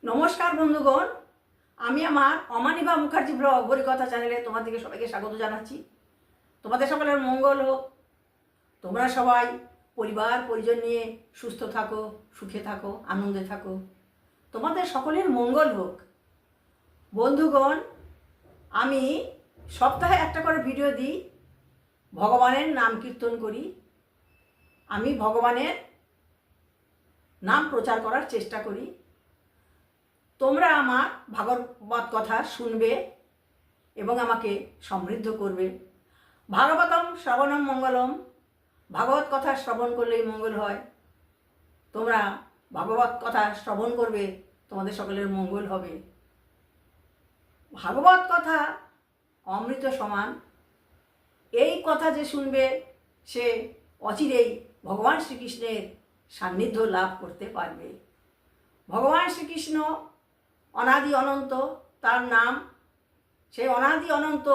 নমস্কার বন্ধুগণ, আমি আমার অমানিবা মুখার্জি ব্লগ হরিকথা চ্যানেলে তোমাদেরকে সবাইকে স্বাগত জানাচ্ছি। তোমাদের সকলের মঙ্গল হোক। তোমরা সবাই পরিবার পরিজন নিয়ে সুস্থ থাকো, সুখে থাকো, আনন্দে থাকো। তোমাদের সকলের মঙ্গল হোক। বন্ধুগণ, আমি সপ্তাহে একটা করে ভিডিও দিই, ভগবানের নাম কীর্তন করি। আমি ভগবানের নাম প্রচার করার চেষ্টা করি। তোমরা আমার ভাগবত কথা শুনবে এবং আমাকে সমৃদ্ধ করবে। ভাগবতম শ্রবণম মঙ্গলম, ভাগবত কথা শ্রবণ করলেই মঙ্গল হয়। তোমরা ভাগবত কথা শ্রবণ করবে, তোমাদের সকলের মঙ্গল হবে। ভাগবত কথা অমৃত সমান। এই কথা যে শুনবে সে অচিরেই ভগবান শ্রীকৃষ্ণের সান্নিধ্য লাভ করতে পারবে। ভগবান শ্রীকৃষ্ণ অনাদি অনন্ত, তার নাম, সেই অনাদি অনন্ত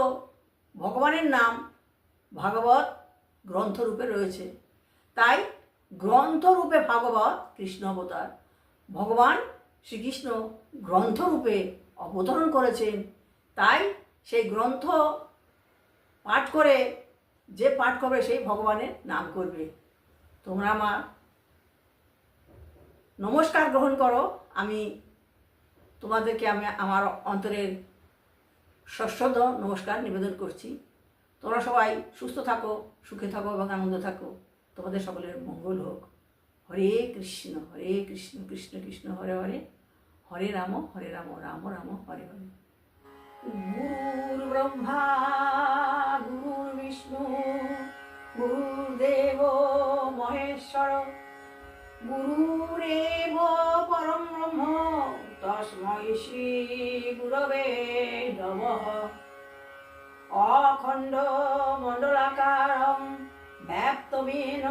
ভগবানের নাম ভাগবত গ্রন্থরূপে রয়েছে। তাই গ্রন্থরূপে ভাগবত কৃষ্ণ অবতার। ভগবান শ্রীকৃষ্ণ গ্রন্থরূপে অবতরণ করেছেন। তাই সেই গ্রন্থ পাঠ করে যে পাঠ করবে সেই ভগবানের নাম করবে। তোমরা আমার নমস্কার গ্রহণ করো। আমি তোমাদেরকে আমার অন্তরের সশ্রদ্ধ নমস্কার নিবেদন করছি। তোমরা সবাই সুস্থ থাকো, সুখে থাকো এবং আনন্দ থাকো। তোমাদের সকলের মঙ্গল হোক। হরে কৃষ্ণ কৃষ্ণ কৃষ্ণ হরে হরে, হরে রাম রাম রাম হরে হরে। গুরুর ব্রহ্মা গুরুর বিষ্ণু গুরুদেব মহেশ্বর, গুরুরেব পরম ব্রহ্ম তস্मै শ্রী গুরবে নমঃ। অখণ্ড মণ্ডলাকারং ব্যাপ্তমেন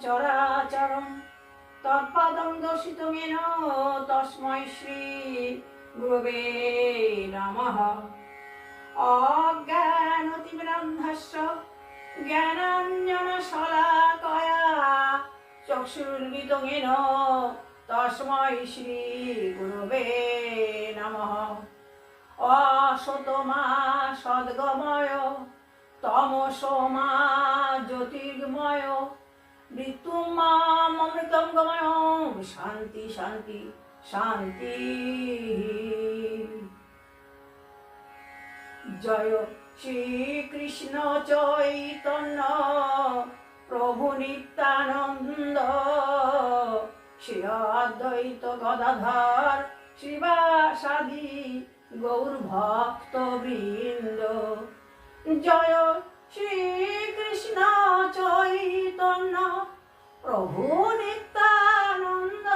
চরাচরং তৎপদং দর্শিতমেন তস্मै শ্রী গুরবে নমঃ। অজ্ঞানতিমিরান্ধস্য জ্ঞানাঞ্জনশলাকয়া চক্ষুর্মিলিतं येन তস্मै শ্রী গুরবে নমঃ। অসতমা সদ্গময় তমসোমা জ্যোতির্গময় মৃত্যুমাম অমৃতং গময় শান্তি শান্তি শান্তি। জয় শ্রীকৃষ্ণ চৈতন্য প্রভু নিত্যানন্দ, শ্রী অদ্বৈত গদাধর শ্রীবাসাদি গৌর ভক্ত বৃন্দ। জয় শ্রীকৃষ্ণ চৈতন্য প্রভু নিত্যানন্দ,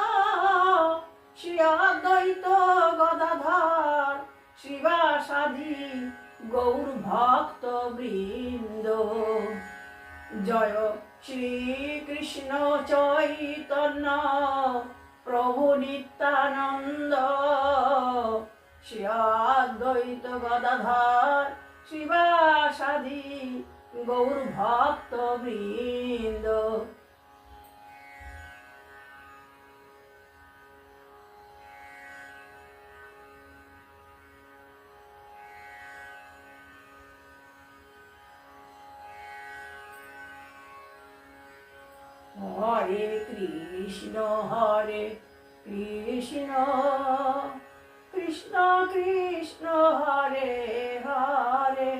শ্রী অদ্বৈত গদাধর শ্রীবাসাদি গৌর ভক্ত বৃন্দ। জয় শ্রীকৃষ্ণ চৈতন্য প্রভু নিত্যানন্দ, শ্রী অদ্বৈত গদাধর শ্রীবাসাদি গৌর ভক্ত বৃন্দ। হরে কৃষ্ণ কৃষ্ণ কৃষ্ণ হরে হরে,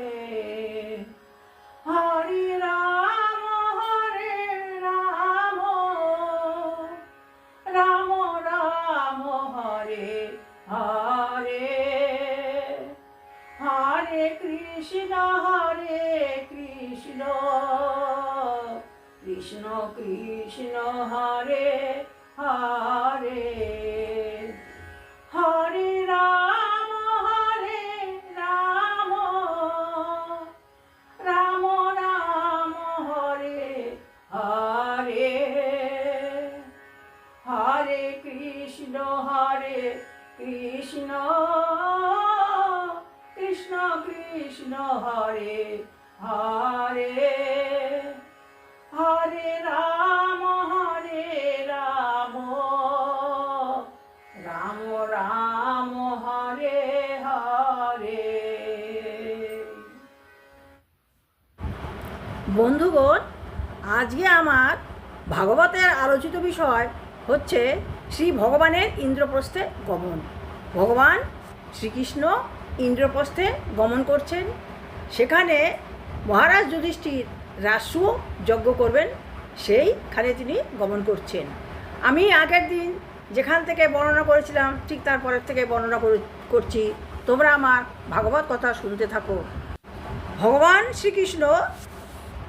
হরে রাম রাম রাম হরে হরে, হরে কৃষ্ণ কৃষ্ণ কৃষ্ণ হরে হরে, হরে রাম রাম রাম হরে হরে, হরে কৃষ্ণ কৃষ্ণ কৃষ্ণ হরে হরে, হরে রাম রাম রাম বন্ধুগণ, আজকে আমার ভাগবতের আলোচিত বিষয় হচ্ছে শ্রী ভগবানের ইন্দ্রপ্রস্থে গমন। ভগবান শ্রীকৃষ্ণ ইন্দ্রপ্রস্থে গমন করছেন। সেখানে মহারাজ যুধিষ্ঠির রাষ্ট্র যজ্ঞ করবেন, সেইখানে তিনি গমন করছেন। আমি আগের দিন যেখান থেকে বর্ণনা করেছিলাম ঠিক তারপরের থেকে বর্ণনা করছি। তোমরা আমার ভাগবত কথা শুনতে থাকো। ভগবান শ্রীকৃষ্ণ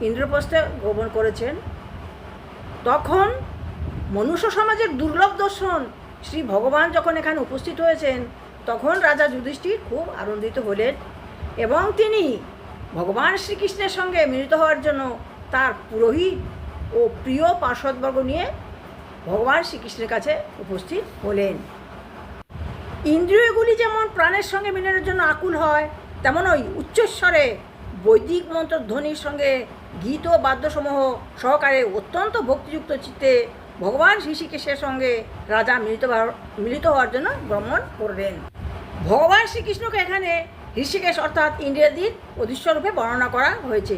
ইন্দ্রপ্রস্থে গমন করেছেন। তখন মনুষ্য সমাজের দুর্লভ দর্শন শ্রী ভগবান যখন এখানে উপস্থিত হয়েছেন, তখন রাজা যুধিষ্ঠির খুব আনন্দিত হলেন এবং তিনি ভগবান শ্রীকৃষ্ণের সঙ্গে মিলিত হওয়ার জন্য তার পুরোহিত ও প্রিয় পার্শ্বদবর্গ নিয়ে ভগবান শ্রীকৃষ্ণের কাছে উপস্থিত হলেন। ইন্দ্রিয়গুলি যেমন প্রাণের সঙ্গে মিলনের জন্য আকুল হয়, তেমন ওই উচ্চস্বরে বৈদিক মন্ত্রধ্বনির সঙ্গে গীত ও বাদ্যসমূহ সহকারে অত্যন্ত ভক্তিযুক্ত চিত্তে ভগবান ঋষিকেশের সঙ্গে রাজা মিলিত হওয়ার জন্য ভ্রমণ করলেন। ভগবান শ্রীকৃষ্ণকে এখানে ঋষিকেশ অর্থাৎ ইন্দ্রিয়াদির অধীশ্বর রূপে বর্ণনা করা হয়েছে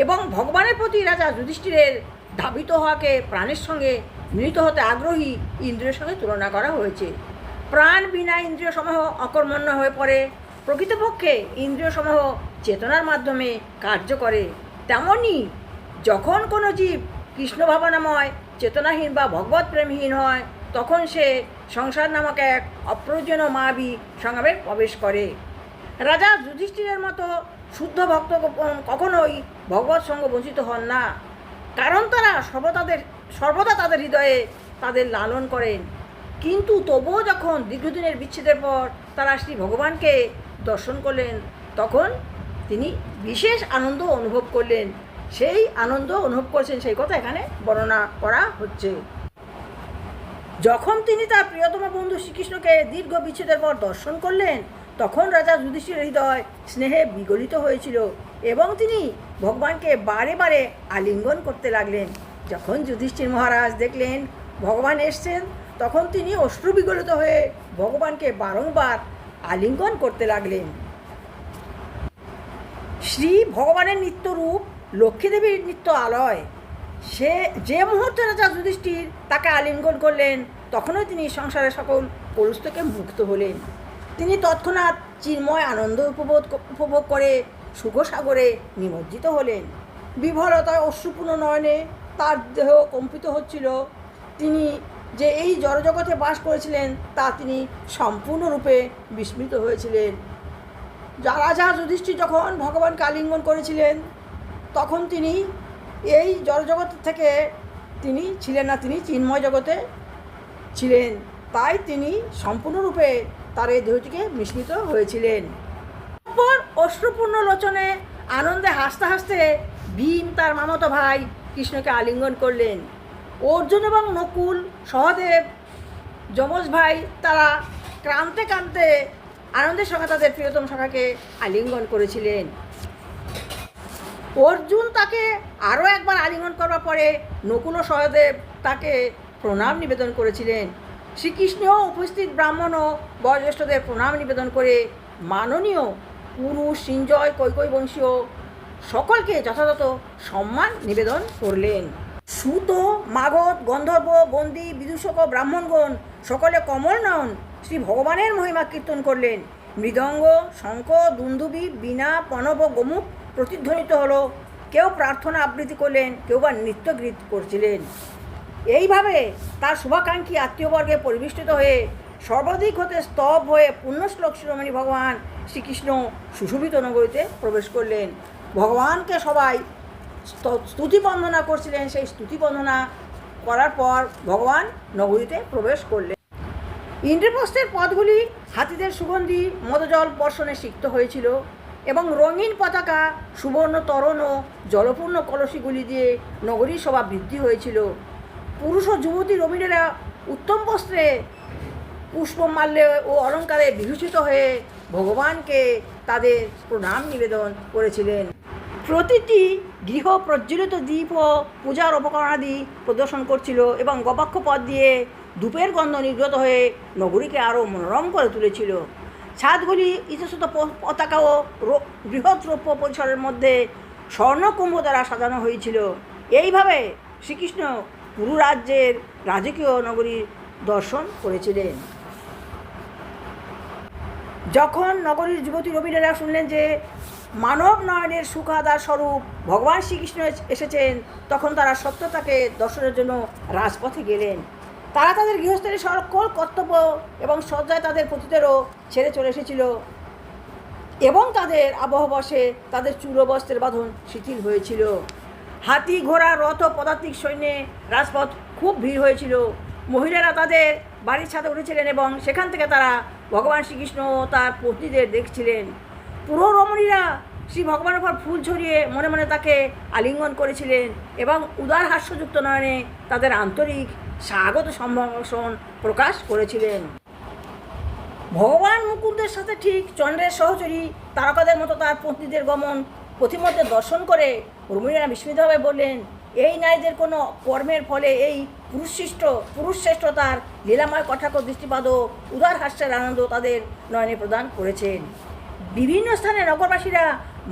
এবং ভগবানের প্রতি রাজা যুধিষ্ঠিরের ধাবিত হওয়াকে প্রাণের সঙ্গে মিলিত হতে আগ্রহী ইন্দ্রিয়ের সঙ্গে তুলনা করা হয়েছে। প্রাণ বিনা ইন্দ্রিয়সমূহ অকর্মণ্য হয়ে পড়ে। প্রকৃতপক্ষে ইন্দ্রিয়সমূহ চেতনার মাধ্যমে কার্য করে। তেমনই যখন কোনো জীব কৃষ্ণ ভাবনাময় চেতনাহীন বা ভগবত প্রেমহীন হয়, তখন সে সংসার নামক এক অপ্রয়োজনীয় মায়াবী সংগ্রামে প্রবেশ করে। রাজা যুধিষ্ঠিরের মতো শুদ্ধ ভক্ত কখনোই ভগবত সঙ্গ বঞ্চিত হন না, কারণ তারা সর্বদা তাদের হৃদয়ে তাদের লালন করেন। কিন্তু তবুও যখন দীর্ঘদিনের বিচ্ছেদের পর তারা শ্রী ভগবানকে দর্শন করলেন, তখন তিনি বিশেষ আনন্দ অনুভব করলেন। সেই আনন্দ অনুভব করছেন সেই কথা এখানে বর্ণনা করা হচ্ছে। যখন তিনি তার প্রিয়তম বন্ধু শ্রীকৃষ্ণকে দীর্ঘ বিচ্ছেদের পর দর্শন করলেন, তখন রাজা যুধিষ্ঠিরের হৃদয় স্নেহে বিগলিত হয়েছিল এবং তিনি ভগবানকে বারে বারে আলিঙ্গন করতে লাগলেন। যখন যুধিষ্ঠির মহারাজ দেখলেন ভগবান এসছেন, তখন তিনি অশ্রু বিগলিত হয়ে ভগবানকে বারংবার আলিঙ্গন করতে লাগলেন। শ্রী ভগবানের নিত্যরূপ লক্ষ্মীদেবীর নিত্য আলয়। যে মুহূর্তে রাজা যুধিষ্ঠির তাকে আলিঙ্গন করলেন, তখনই তিনি সংসারের সকল কলুষ থেকে মুক্ত হলেন। তিনি তৎক্ষণাৎ চিন্ময় আনন্দ উপভোগ করে সুখসাগরে নিমজ্জিত হলেন। বিভলতায় অশ্রুপূর্ণ নয়নে তার দেহ কম্পিত হচ্ছিল। তিনি যে এই জড়জগতে বাস করেছিলেন তা তিনি সম্পূর্ণরূপে বিস্মিত হয়েছিলেন। রাজা যুধিষ্ঠির যখন ভগবানকে আলিঙ্গন করেছিলেন, তখন তিনি এই জড়জগৎ থেকে তিনি ছিলেন না, তিনি চিন্ময় জগতে ছিলেন। তাই তিনি সম্পূর্ণরূপে তার এই দেহটিকে বিস্মিত হয়েছিলেন। তারপর অশ্রুপূর্ণ লোচনে আনন্দে হাসতে হাসতে ভীম তার মামাতো ভাই কৃষ্ণকে আলিঙ্গন করলেন। অর্জুন এবং নকুল, সহদেব, যমজ ভাই তারা কাঁদতে কাঁদতে আনন্দের সঙ্গে তাদের প্রিয়তম সখাকে আলিঙ্গন করেছিলেন। অর্জুন তাকে আরও একবার আলিঙ্গন করার পরে নকুল ও সহদেব তাকে প্রণাম নিবেদন করেছিলেন। শ্রীকৃষ্ণ উপস্থিত ব্রাহ্মণ ও বয়োজ্যেষ্ঠদের প্রণাম নিবেদন করে মাননীয় পুরুষ, সিঞ্জয়, কৈকেয়ী বংশীয় সকলকে যথাযথ সম্মান নিবেদন করলেন। সুত, মাগধ, গন্ধর্ব, বন্দী, বিদূষক ও ব্রাহ্মণগণ সকলে কমল নয়ন শ্রী ভগবানের মহিমা কীর্তন করলেন। মৃদঙ্গ, শঙ্খ, দুন্দুবি, বীণা, প্রণব ও গোমুখ প্রতিধ্বনিত হলো। কেউ প্রার্থনা আবৃত্তি করলেন, কেউ বা নৃত্যগীত করছিলেন। এইভাবে তার শুভাকাঙ্ক্ষী আত্মীয়বর্গে পরিবেষ্টিত হয়ে সর্বাধিক হতে স্তব হয়ে পুণ্যশ্লোক শিরোমণি ভগবান শ্রীকৃষ্ণ সুশোভিত নগরীতে প্রবেশ করলেন। ভগবানকে সবাই স্তুতি বন্দনা করছিলেন। সেই স্তুতি বন্দনা করার পর ভগবান নগরীতে প্রবেশ করলেন। ইন্দ্রপ্রস্থের পথগুলি হাতিদের সুগন্ধি মদজল বর্ষণে সিক্ত হয়েছিল এবং রঙিন পতাকা, সুবর্ণ তরণ ও জলপূর্ণ কলসিগুলি দিয়ে নগরীর শোভা বৃদ্ধি হয়েছিল। পুরুষ ও যুবতী রমণীরা উত্তম বস্ত্রে, পুষ্পমাল্যে ও অলঙ্কারে বিভূষিত হয়ে ভগবানকে তাদের প্রণাম নিবেদন করেছিলেন। প্রতিটি গৃহ প্রজ্বলিত দ্বীপ ও পূজার উপকরণাদি প্রদর্শন করছিল এবং গবাক্ষ পথ দিয়ে ধূপের গন্ধ নির্গত হয়ে নগরীকে আরও মনোরম করে তুলেছিল। ছাদগুলি ইতস্তত পতাকা ও বৃহৎ রৌপ্য পরিসরের মধ্যে স্বর্ণকুম্ভ দ্বারা সাজানো হয়েছিল। এইভাবে শ্রীকৃষ্ণ পুরু রাজ্যের রাজকীয় নগরীর দর্শন করেছিলেন। যখন নগরীর যুবতী রবিনেরা শুনলেন যে মানব নয়নের সুখাদার স্বরূপ ভগবান শ্রীকৃষ্ণ এসেছেন, তখন তারা সত্যতাকে দর্শনের জন্য রাজপথে গেলেন। তারা তাদের গৃহস্থের সকল কর্তব্য এবং সজ্জায় তাদের পতিদেরও ছেড়ে চলে এসেছিল এবং তাদের আবহবশে তাদের চূড়বস্ত্রের বাঁধন শিথিল হয়েছিল। হাতি, ঘোড়া, রথ, পদাতিক সৈন্যে রাজপথ খুব ভিড় হয়েছিল। মহিলারা তাদের বাড়ির ছাদে উঠেছিলেন এবং সেখান থেকে তারা ভগবান শ্রীকৃষ্ণ ও তার পত্নীদের দেখছিলেন। পুরো রমণীরা শ্রী ভগবানের উপর ফুল ছড়িয়ে মনে মনে তাকে আলিঙ্গন করেছিলেন এবং উদার হাস্যযুক্ত নয়নে তাদের আন্তরিক স্বাগত সম্ভাষণ প্রকাশ করেছিলেন। ভগবান মুকুন্দের সাথে ঠিক চন্দ্রের সহচরী তারকাদের মতো তার পত্নীদের গমন পথিমধ্যে দর্শন করে রমণীরা বিস্মিতভাবে বললেন, এই নারীদের কোনো কর্মের ফলে এই পুরুষশ্রেষ্ঠ তার লীলাময় কটাক্ষ দৃষ্টিপাত ও উদার হাস্যের আনন্দ তাদের নয়নে প্রদান করেছেন। বিভিন্ন স্থানে নগরবাসীরা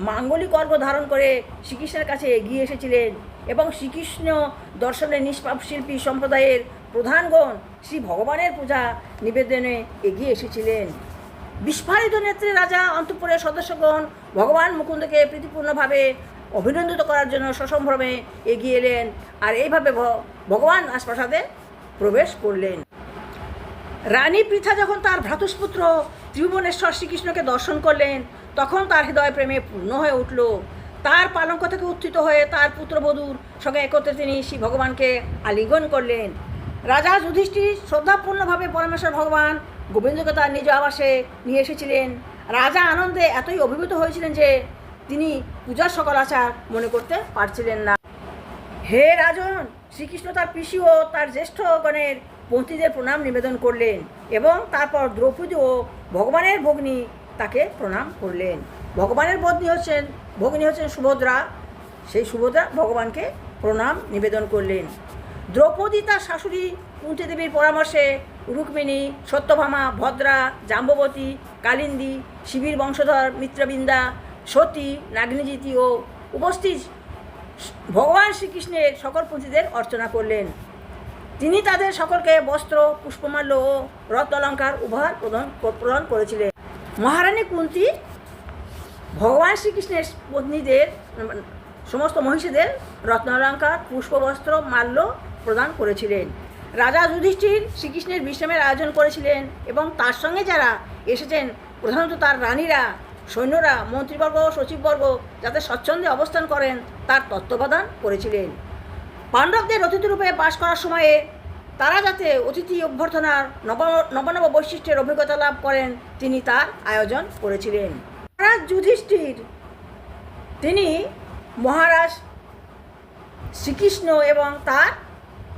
মাঙ্গলিক অর্ঘ ধারণ করে শ্রীকৃষ্ণের কাছে এগিয়ে এসেছিলেন এবং শ্রীকৃষ্ণ দর্শনের নিষ্পাপ শিল্পী সম্প্রদায়ের প্রধানগণ শ্রী ভগবানের পূজা নিবেদনে এগিয়ে এসেছিলেন। বিস্ফারিত নেত্রে রাজা অন্তঃপুরের সদস্যগণ ভগবান মুকুন্দকে প্রীতিপূর্ণভাবে অভিনন্দিত করার জন্য সসম্ভ্রমে এগিয়ে এলেন আর এইভাবে ভগবান রাজপ্রাসাদে প্রবেশ করলেন। রানী পৃথা যখন তার ভ্রাতুষ্পুত্র ত্রিভুবনেশ্বর শ্রীকৃষ্ণকে দর্শন করলেন, তখন তার হৃদয় প্রেমে পূর্ণ হয়ে উঠল। তার পালঙ্ক থেকে উত্থিত হয়ে তার পুত্রবধূর সঙ্গে একত্রে তিনি শ্রী ভগবানকে আলিঙ্গন করলেন। রাজা যুধিষ্ঠির শ্রদ্ধাপূর্ণভাবে পরমেশ্বর ভগবান গোবিন্দকে তার নিজ আবাসে নিয়ে এসেছিলেন। রাজা আনন্দে এতই অভিভূত হয়েছিলেন যে তিনি পূজার সকল আচার মনে করতে পারছিলেন না। হে রাজন, শ্রীকৃষ্ণ তার পিসি ও তার জ্যেষ্ঠগণের পত্নীদের প্রণাম নিবেদন করলেন এবং তারপর দ্রৌপদী ও ভগবানের ভগ্নী তাকে প্রণাম করলেন। ভগবানের ভগ্নী হচ্ছেন সুভদ্রা। সেই সুভদ্রা ভগবানকে প্রণাম নিবেদন করলেন। দ্রৌপদী তার শাশুড়ি কুন্তী দেবীর পরামর্শে রুক্মিণী, সত্যভামা, ভদ্রা, জাম্ববতী, কালিন্দী, শিবির বংশধর মিত্রবৃন্দা, সতী, নাগিনীজিতি ও উপস্থিত ভগবান শ্রীকৃষ্ণের সকল পতিদের অর্চনা করলেন। তিনি তাদের সকলকে বস্ত্র, পুষ্পমাল্য ও রত্নালঙ্কার উপহার প্রদান করেছিলেন। মহারানী কুন্তী ভগবান শ্রীকৃষ্ণের পত্নীদের সমস্ত মহিষীদের রত্নালঙ্কার, পুষ্পবস্ত্র, মাল্য প্রদান করেছিলেন। রাজা যুধিষ্ঠির শ্রীকৃষ্ণের বিশ্রামের আয়োজন করেছিলেন এবং তার সঙ্গে যারা এসেছেন, প্রধানত তার রানীরা, সৈন্যরা, মন্ত্রীবর্গ ও সচিববর্গ যাতে স্বচ্ছন্দে অবস্থান করেন তার তত্ত্বাবধান করেছিলেন। পাণ্ডবদের অতিথিরূপে বাস করার সময়ে তারা যাতে অতিথি অভ্যর্থনার নব বৈশিষ্ট্যের অভিজ্ঞতা লাভ করেন তিনি তার আয়োজন করেছিলেন। মহারাজ যুধিষ্ঠির তিনি মহারাজ শ্রীকৃষ্ণ এবং তার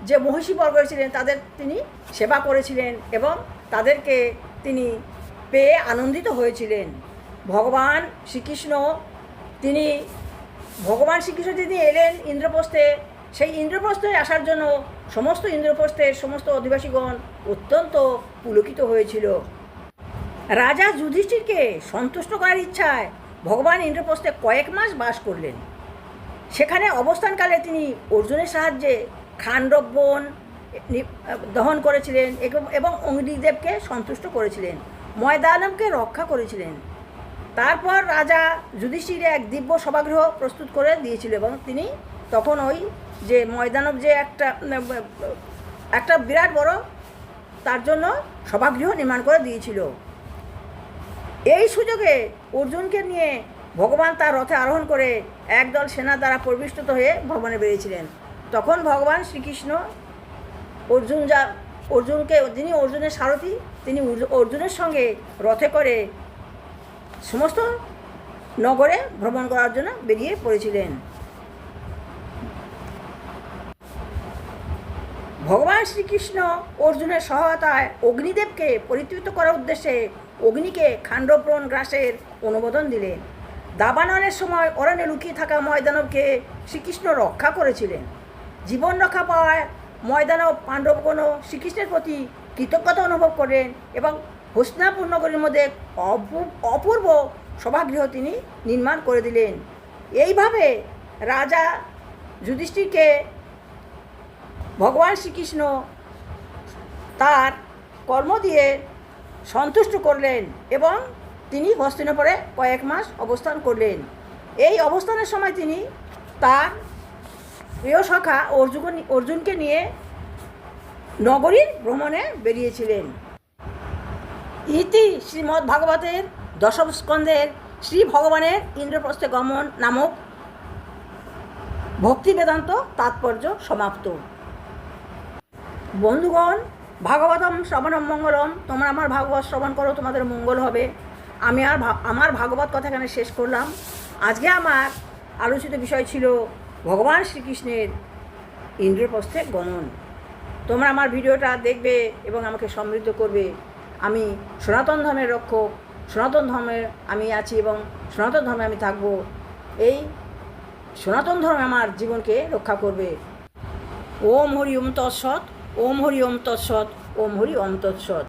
যে মহিষীবর্গ ছিলেন তাদের তিনি সেবা করেছিলেন এবং তাদেরকে তিনি পেয়ে আনন্দিত হয়েছিলেন। ভগবান শ্রীকৃষ্ণ তিনি এলেন ইন্দ্রপ্রস্থে। সেই ইন্দ্রপ্রস্থে আসার জন্য সমস্ত ইন্দ্রপ্রস্থের সমস্ত অধিবাসীগণ অত্যন্ত পুলকিত হয়েছিল। রাজা যুধিষ্ঠিরকে সন্তুষ্ট করার ইচ্ছায় ভগবান ইন্দ্রপ্রস্থে কয়েক মাস বাস করলেন। সেখানে অবস্থানকালে তিনি অর্জুনের সাহায্যে খাণ্ডব বন দহন করেছিলেন এবং অগ্নিদেবকে সন্তুষ্ট করেছিলেন, ময়দানবকে রক্ষা করেছিলেন। তারপর রাজা যুধিষ্ঠির এক দিব্য সভাগৃহ প্রস্তুত করে দিয়েছিল এবং তিনি তখন ওই যে ময়দানব যে একটা বিরাট বড় তার জন্য সভাগৃহ নির্মাণ করে দিয়েছিল। এই সুযোগে অর্জুনকে নিয়ে ভগবান তার রথে আরোহণ করে একদল সেনা দ্বারা পরিবেষ্টিত হয়ে ভ্রমণে বেরিয়েছিলেন। তখন ভগবান শ্রীকৃষ্ণ যিনি অর্জুনের সারথি, তিনি অর্জুনের সঙ্গে রথে করে সমস্ত নগরে ভ্রমণ করার জন্য বেরিয়ে পড়েছিলেন। ভগবান শ্রীকৃষ্ণ অর্জুনের সহায়তায় অগ্নিদেবকে পরিতৃপ্ত করার উদ্দেশ্যে অগ্নিকে খাণ্ডববন গ্রাসের অনুমোদন দিলেন। দাবাননের সময় অরণ্যে লুকিয়ে থাকা ময়দানবকে শ্রীকৃষ্ণ রক্ষা করেছিলেন। জীবন রক্ষা পাওয়ায় ময়দানব পাণ্ডবগণও শ্রীকৃষ্ণের প্রতি কৃতজ্ঞতা অনুভব করেন এবং হস্তিনাপুর নগরীর মধ্যে অপূর্ব সভাগৃহ তিনি নির্মাণ করে দিলেন। এইভাবে রাজা যুধিষ্ঠিরকে ভগবান শ্রীকৃষ্ণ তার কর্ম দিয়ে সন্তুষ্ট করলেন এবং তিনি হস্তিনাপুরে কয়েক মাস অবস্থান করলেন। এই অবস্থানের সময় তিনি তার প্রিয় সখা অর্জুনকে নিয়ে নগরীর ভ্রমণে বেরিয়েছিলেন। ইতি শ্রীমদ্ ভাগবতের দশম স্কন্ধের শ্রী ভগবানের ইন্দ্রপ্রস্থে গমন নামক ভক্তি বেদান্ত তাৎপর্য সমাপ্ত। বন্ধুগণ, ভাগবতম শ্রবণম মঙ্গলম। তোমরা আমার ভাগবত শ্রবণ করো, তোমাদের মঙ্গল হবে। আমি আমার ভাগবত কথা এখানে শেষ করলাম। আজকে আমার আলোচিত বিষয় ছিল ভগবান শ্রীকৃষ্ণের ইন্দ্রপ্রস্থে গমন। তোমরা আমার ভিডিওটা দেখবে এবং আমাকে সমৃদ্ধ করবে। আমি সনাতন ধর্মের রক্ষক, সনাতন ধর্মের আমি আছি এবং সনাতন ধর্মে আমি থাকব। এই সনাতন ধর্ম আমার জীবনকে রক্ষা করবে। ওম হরি ওম তৎসৎ, ওম হরি ওম তৎসৎ, ওম হরি ওম তৎসৎ।